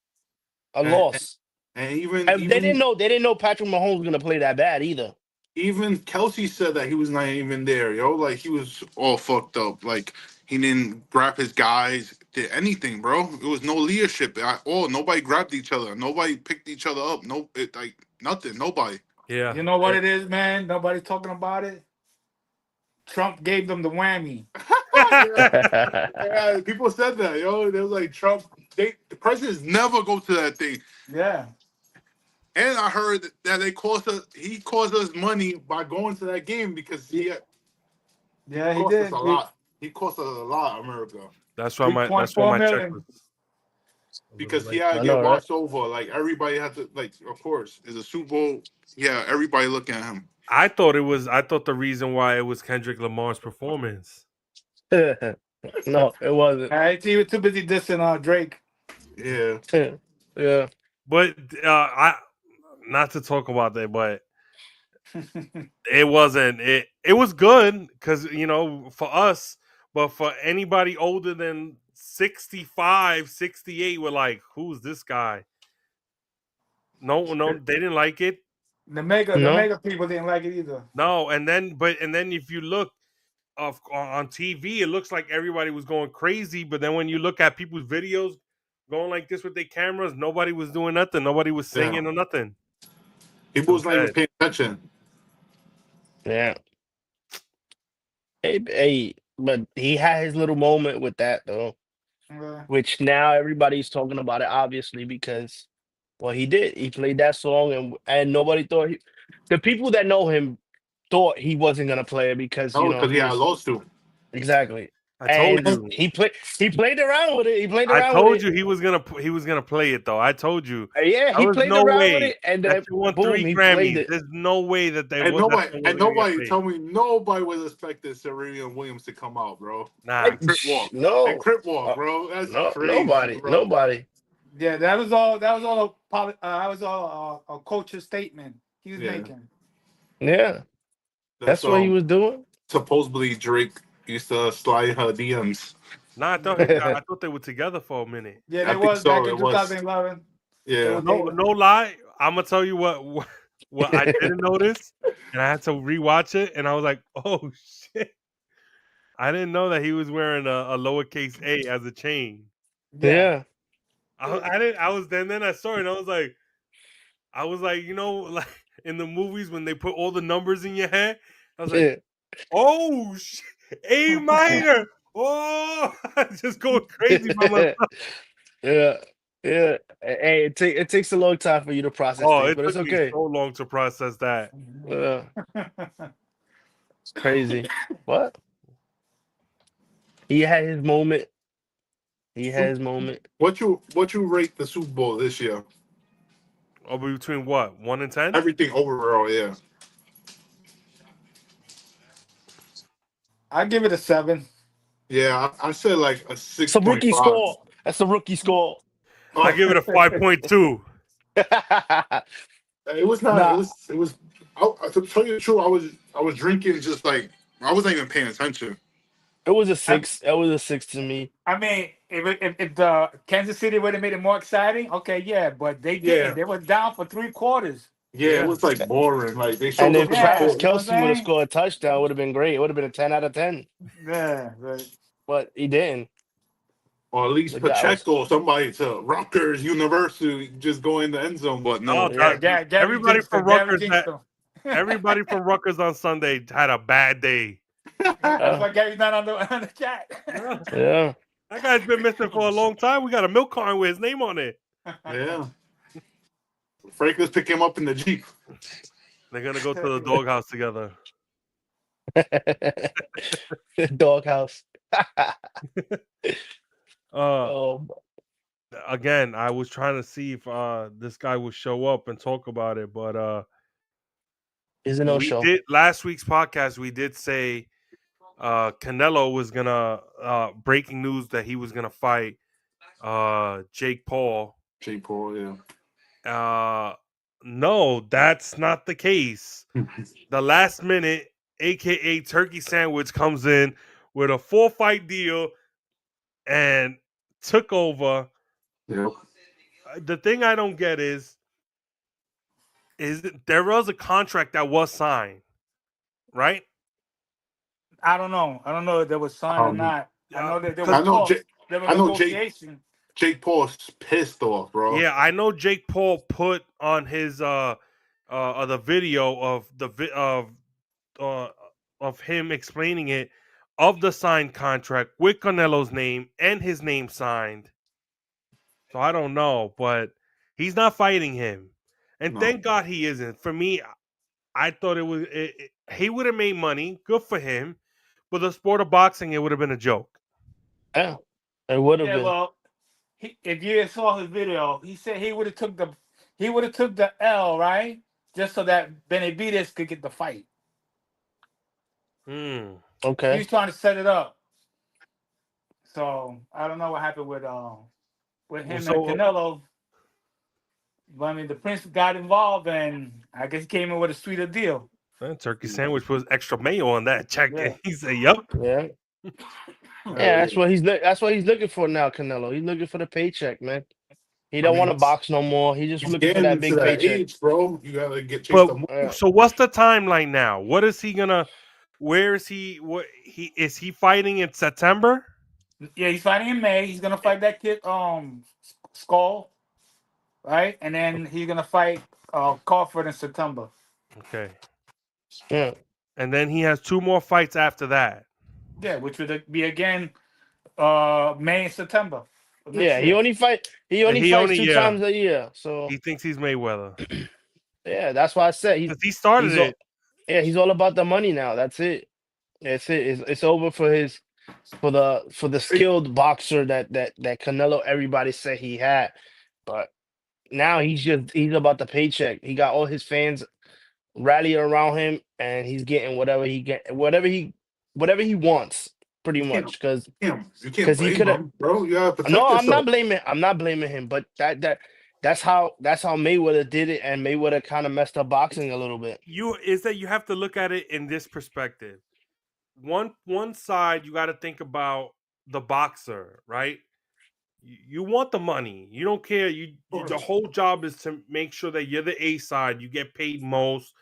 A And- loss. And even And they didn't know Patrick Mahomes was gonna play that bad either. even Kelsey said that he was not even there, yo. Like he was all fucked up. Like he didn't grab his guys, did anything, bro. It was no leadership at all. Nobody grabbed each other. Nobody picked each other up. Like nothing. Nobody. Yeah. You know what it is, man? Nobody's talking about it. Trump gave them the whammy. Yeah, people said that, yo. They was like Trump. The presidents never go to that thing. Yeah. And I heard that he cost us money by going to that game because he Yeah, he cost did. us a lot. He cost us a lot, America. That's why my 3.4 check million. was. Because he had to I get know, right? watched over. Like everybody had to, like, of course, it's a Super Bowl. Yeah, everybody looking at him. I thought the reason why it was Kendrick Lamar's performance. No, it wasn't. He was too busy dissing Drake. Yeah. Yeah. But I not to talk about that, but it wasn't. It was good because for us, but for anybody older than 65, 68, we're like, who's this guy? No, they didn't like it. The mega people didn't like it either. No, and then if you look on TV, it looks like everybody was going crazy. But then when you look at people's videos going like this with their cameras, nobody was doing nothing. Nobody was singing or nothing. People was not even paying attention. Yeah. Hey, but he had his little moment with that though, Yeah. which now everybody's talking about it, obviously, because he did. He played that song, and nobody thought the people that know him thought he wasn't gonna play it because No, because he had lost to. exactly. I told you. He played around with it. He played I around told with you he was gonna play it though. I told you. Yeah, he There was played no around way. with it, and That then you won boom, 3 he played Grammys. it. There's no way that they And was. nobody told me nobody was expecting Serena Williams to come out, bro. Nah. And Crip walk. No. And Crip walk, bro. That's crazy. Nobody. Yeah, that was all a coach's statement he was making. Yeah, that's what he was doing. Supposedly Drake used to slide her DMs. Nah, I thought they were together for a minute. Yeah, I they think was so, back in it was. 2011. Yeah. No lie. I'm gonna tell you what I didn't notice, and I had to rewatch it, and I was like, oh shit! I didn't know that he was wearing a lowercase a as a chain. Yeah. I didn't. I was then I saw it, and I was like, like in the movies when they put all the numbers in your head. I was like, oh shit, A minor. Oh, just going crazy by myself. Yeah. Hey, it takes a long time for you to process things, It but it's took me okay. so long to process that. It's crazy. What? He had his moment. What you rate the Super Bowl this year? Between what, 1 and 10? Everything overall, yeah. I give it a 7. Yeah, I said like a 6.5. It's a rookie score. That's a rookie score. I give it a 5.2. It was not. Nah. It was. To tell you the truth, I was drinking just like I wasn't even paying attention. It was a 6. It was a 6 to me. I mean, if the Kansas City would have made it more exciting, okay, yeah, but they didn't. Yeah. They were down for 3 quarters. Yeah, it was like boring. Like they showed And if up. Travis you know what Kelsey I'm would have saying? scored a touchdown, it would have been great. It would have been a 10 out of 10. Yeah, right. But he didn't. Or at least The guy Pacheco, somebody to Rutgers University, just go in the end zone. But no, Everybody from Rutgers everybody from Rutgers on Sunday had a bad day. That's why Gary's not on the chat. Yeah. That guy's been missing for a long time. We got a milk carton with his name on it. yeah. Franklin's pick him up in the Jeep. They're gonna go to the doghouse together. Doghouse. Oh, again, I was trying to see if this guy would show up and talk about it, but is a no show. Last week's podcast. We did say Canelo was gonna breaking news that he was gonna fight Jake Paul. Jake Paul, yeah. No, that's not the case. The last minute, aka Turkey Sandwich, comes in with a 4-fight deal and took over. Yep. The thing I don't get is there was a contract that was signed, right? I don't know. I don't know if they was signed or not. I know that there was negotiation. Jake Paul's pissed off, bro. Yeah, I know Jake Paul put on his the video of him explaining it of the signed contract with Canelo's name and his name signed. So I don't know, but he's not fighting him, and thank God he isn't. For me, I thought he would have made money, good for him, but the sport of boxing, it would have been a joke. Yeah, it would have been. Well, if you saw his video, he said he would have took the L, right, just so that Benavidez could get the fight. Okay. He was trying to set it up. So I don't know what happened with him and Canelo. But I mean, the Prince got involved, and I guess he came in with a sweeter deal. Turkey Sandwich was extra mayo on that check. Yeah. He said, "Yep." Yeah. Yeah, that's what he's looking for now, Canelo. He's looking for the paycheck, man. He don't want to box no more. He's just looking for that big paycheck. Age, bro. You gotta get chased. So what's the timeline now? What is he gonna? Where is he? What is he fighting in September? Yeah, he's fighting in May. He's gonna fight that kid, Skull, right? And then he's gonna fight Crawford in September. Okay. Yeah. And then he has 2 more fights after that. Yeah, which would be again May and September. Yeah, he only fights 2 times a year. So he thinks he's Mayweather. Yeah, that's why I said he started it. He's all about the money now. That's it. It's over for the skilled boxer that Canelo everybody said he had. But now he's about the paycheck. He got all his fans rallying around him, and he's getting whatever he wants, pretty much. Because you can't blame him, bro. You gotta protect yourself. I'm not blaming him, but that's how Mayweather did it, and Mayweather kind of messed up boxing a little bit. You have to look at it in this perspective. One side, you got to think about the boxer, right? You want the money. You don't care. The whole job is to make sure that you're the A side. You get paid most.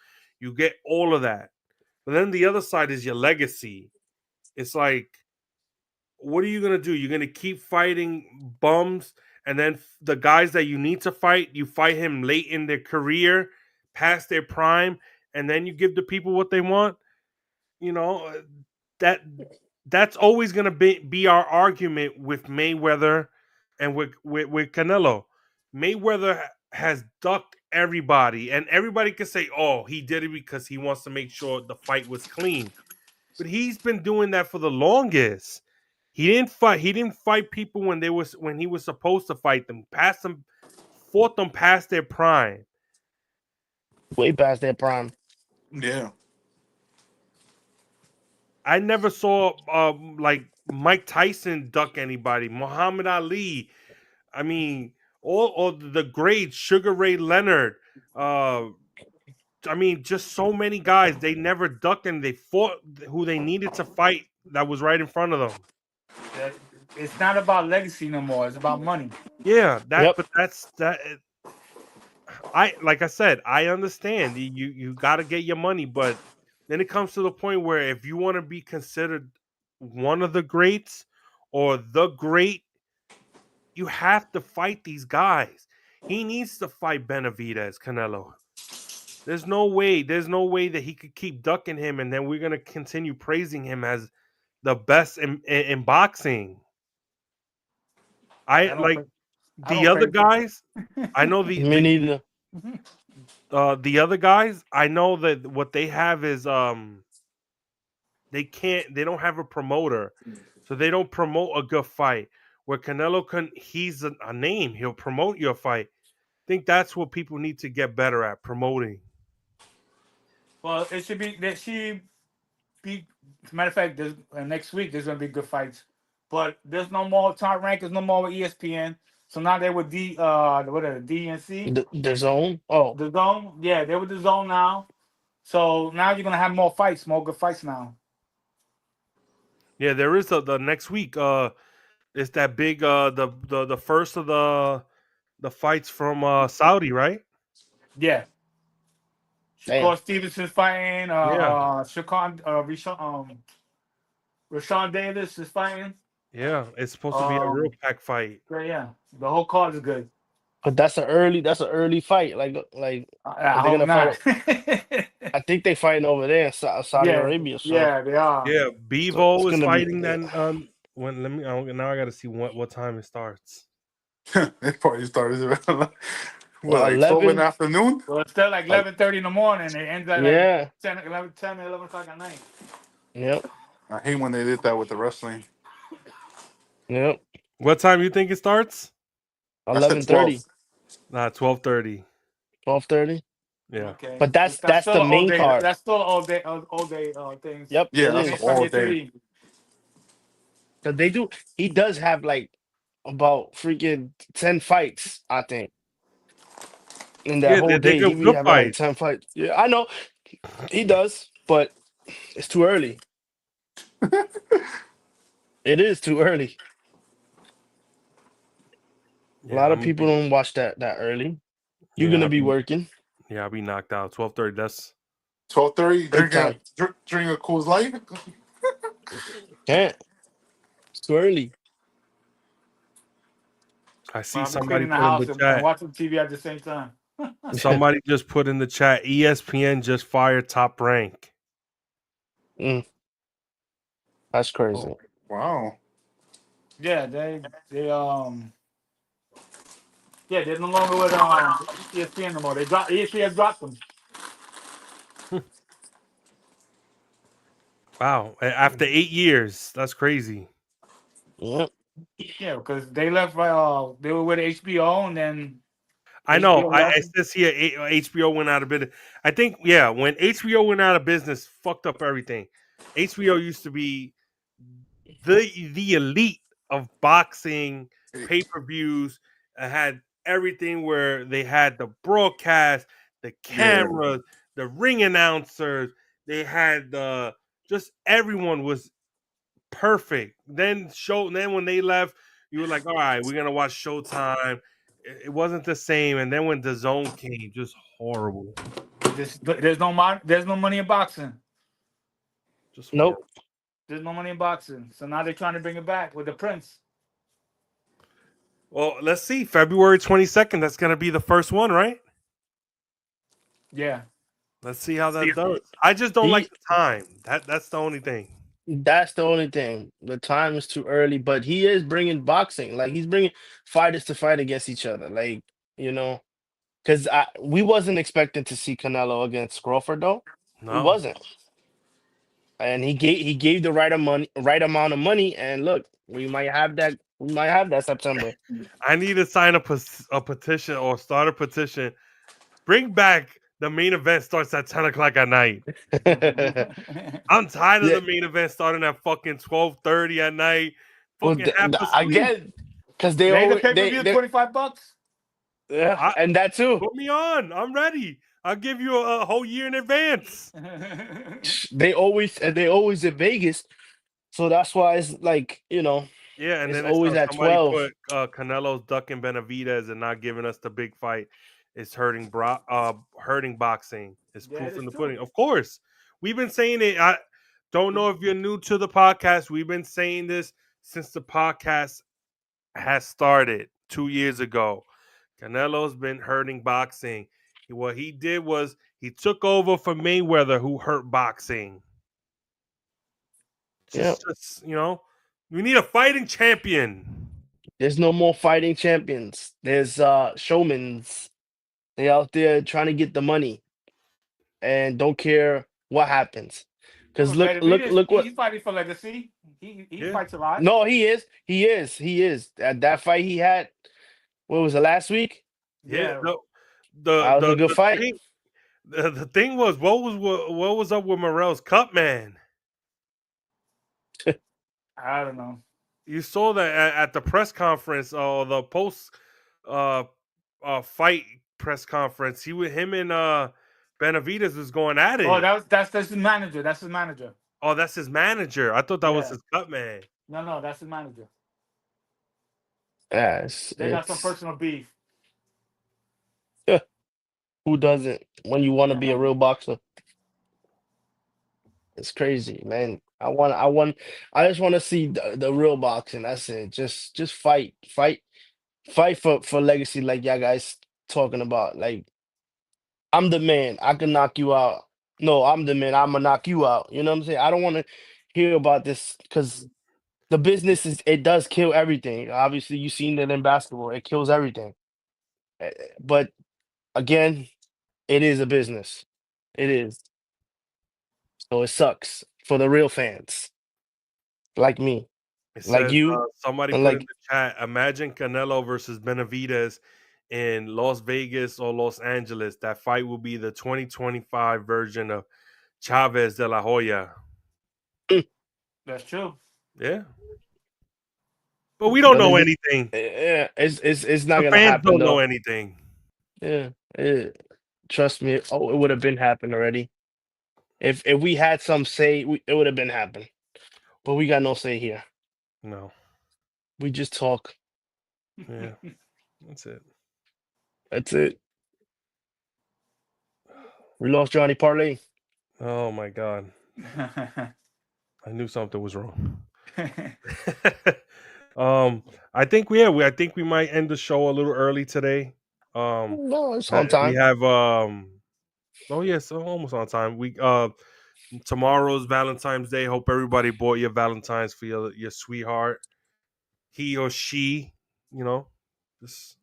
You get all of that. But then the other side is your legacy. It's like, what are you going to do? You're going to keep fighting bums, and then the guys that you need to fight, you fight him late in their career, past their prime, and then you give the people what they want. You know, that's always going to be our argument with Mayweather and with Canelo. Mayweather has ducked everybody, and everybody can say, "Oh, he did it because he wants to make sure the fight was clean." But he's been doing that for the longest. He didn't fight people when he was supposed to fight them. Fought them past their prime. Way past their prime. Yeah. I never saw like Mike Tyson duck anybody. Muhammad Ali. I mean, all the greats, Sugar Ray Leonard. I mean, just so many guys. They never ducked and they fought who they needed to fight that was right in front of them. It's not about legacy no more. It's about money. Yeah, but that's that. Like I said, I understand. You got to get your money, but then it comes to the point where if you want to be considered one of the greats or the great, you have to fight these guys. He needs to fight Benavidez, Canelo. There's no way that he could keep ducking him, and then we're gonna continue praising him as the best in boxing. I like the other guys. I know Me neither. The other guys, I know that what they have is they don't have a promoter, so they don't promote a good fight. Where Canelo he's a name, he'll promote your fight. I think that's what people need to get better at, promoting. Well, it should be that she be. As a matter of fact, next week there's gonna be good fights, but there's no more top rankings, no more with ESPN. So now they with what are the DNC? The zone. Oh, The zone. Yeah, they're with the zone now. So now you're gonna have more fights, more good fights now. Yeah, there is the next week. It's that big the first of the fights from Saudi, right? Yeah. damn. Shakur Stevenson's fighting. Yeah. Rashawn Davis is fighting. Yeah, it's supposed to be a real pack fight. Yeah. The whole card is good. But that's an early fight. Like I they're hope gonna not. fight. I think they fighting over there in Saudi Arabia. So, yeah, they are. Yeah, so Bevo it's is gonna be fighting then. When now I got to see what time it starts. That party started around what, like 12 in 11. the afternoon? Well, it's still like 11:30 in the morning. It ends at like Yeah. 10 or 11 o'clock at night. Yep. I hate when they did that with the wrestling. Yep. What time you think it starts? I said 11:30. 12. 12:30. 12:30. Yeah. Okay. But that's still the all main day. card. That's still all day things. Yep. Yeah, It that's is. all day. Cause they do. He does have like about freaking 10 fights, I think. In that Yeah, whole they day, give he good have like fights. 10 fights. Yeah, I know he does, but it's too early. It is too early. A lot of people don't watch that early. You're gonna be working. Yeah, I'll be knocked out. 12:30. That's 12:30. Big time. Drink a Coors Light. Can't. It's too early. I see I'm somebody cleaning the put in house the and chat. watching TV at the same time. Somebody just put in the chat. ESPN just fired Top Rank. That's crazy. Oh, wow. Yeah, they're no longer with ESPN no more. ESPN dropped them. Wow. After 8 years. That's crazy. Yep. Yeah, because they left. They were with HBO, and then I know. HBO I left. says here HBO went out of business. I think, yeah, when HBO went out of business, fucked up everything. HBO used to be the elite of boxing pay-per-views. It had everything where they had the broadcast, the cameras, the ring announcers. They had just everyone was perfect. Then when they left, you were like, all right, we're gonna watch Showtime. It wasn't the same. And then when the zone came, just horrible. There's no money in boxing. Just Nope. horrible. There's no money in boxing. So now they're trying to bring it back with the Prince. Well, let's see. February 22nd. That's gonna be the first one, right? Yeah. Let's see how that does. I just don't like the time. That's the only thing. That's the only thing. The time is too early, but he is bringing boxing. Like he's bringing fighters to fight against each other. Like because we wasn't expecting to see Canelo against Crawford though. No. We wasn't. And he gave the right amount of money. And look, we might have that. We might have that September. I need to sign a petition or start a petition. Bring back the main event starts at 10 o'clock at night. I'm tired of the main event starting at fucking 12:30 at night. Fucking again, because they the always pay-per-view $25. Yeah, and that too. Put me on. I'm ready. I'll give you a whole year in advance. They always in Vegas, so that's why it's like Yeah, and it's then always at somebody 12. put Canelo's ducking Benavidez and not giving us the big fight. It's hurting boxing. It's proof in the pudding. Of course. We've been saying it. I don't know if you're new to the podcast. We've been saying this since the podcast has started 2 years ago. Canelo's been hurting boxing. What he did was he took over for Mayweather, who hurt boxing. Just we need a fighting champion. There's no more fighting champions. There's showmans. They out there trying to get the money and don't care what happens. Because look what. He's fighting for legacy. He Yeah. fights a lot. No, he is. That fight he had. What was it, last week? Yeah. Yeah, That was a good fight. The thing was, what was up with Morrell's cut, man? I don't know. You saw that at the press conference or the post fight press conference. Him and Benavidez was going at it. Oh, that's his manager. That's his manager. Oh, that's his manager. I thought that was Yeah. his cut man. No, that's his manager. Yes, They got some personal beef. who doesn't when you want to be a real boxer? It's crazy, man. I just want to see the real boxing. That's it. Just fight for legacy, like y'all guys talking about. Like, I'm the man. I can knock you out. No, I'm the man. I'm gonna knock you out. You know what I'm saying? I don't want to hear about this because the business it does kill everything. Obviously, you've seen it in basketball. It kills everything. But again, it is a business. It is. So it sucks for the real fans, like me, It like says you, somebody and put in like the chat. Imagine Canelo versus Benavidez in Las Vegas or Los Angeles. That fight will be the 2025 version of Chavez de la Hoya. That's true. Yeah, but we don't but know is it? anything. Yeah, it's not The gonna fans happen don't know though. anything. Yeah, trust me. Oh, it would have been happened already. If we had some say, it would have been happened. But we got no say here. No. We just talk. Yeah, that's it. That's it. We lost Johnny Parlay. Oh my god, I knew something was wrong. I think I think we might end the show a little early today. No, it's on We time. have oh yes, almost on time. We tomorrow's Valentine's Day. Hope everybody bought your Valentines for your sweetheart. He or she, you know, just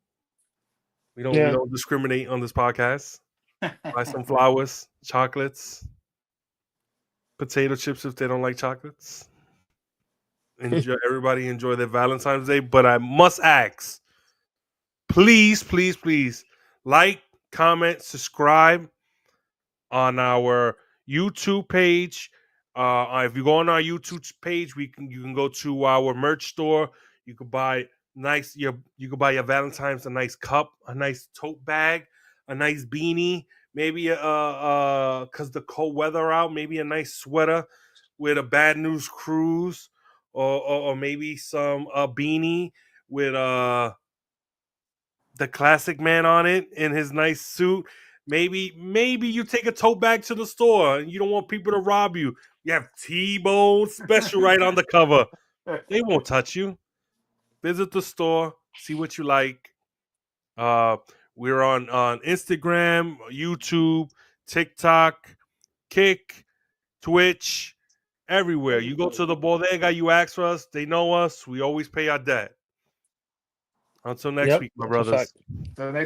we Yeah. don't discriminate on this podcast. Buy some flowers, chocolates, potato chips if they don't like chocolates. Everybody enjoy their Valentine's Day. But I must ask, please, please, please, like, comment, subscribe on our YouTube page. If you go on our YouTube page, you can go to our merch store. You can buy you can buy your Valentine's a nice cup, a nice tote bag, a nice beanie, maybe because the cold weather out, maybe a nice sweater with a bad news cruise, or maybe some beanie with the classic man on it in his nice suit. Maybe you take a tote bag to the store and you don't want people to rob you. You have T-Bone special right on the cover. They won't touch you. Visit the store, see what you like. We're on Instagram, YouTube, TikTok, Kike, Twitch, everywhere. You go to the bodega, you ask for us, they know us. We always pay our debt. Until next Yep. week, my That's a brothers. fact. So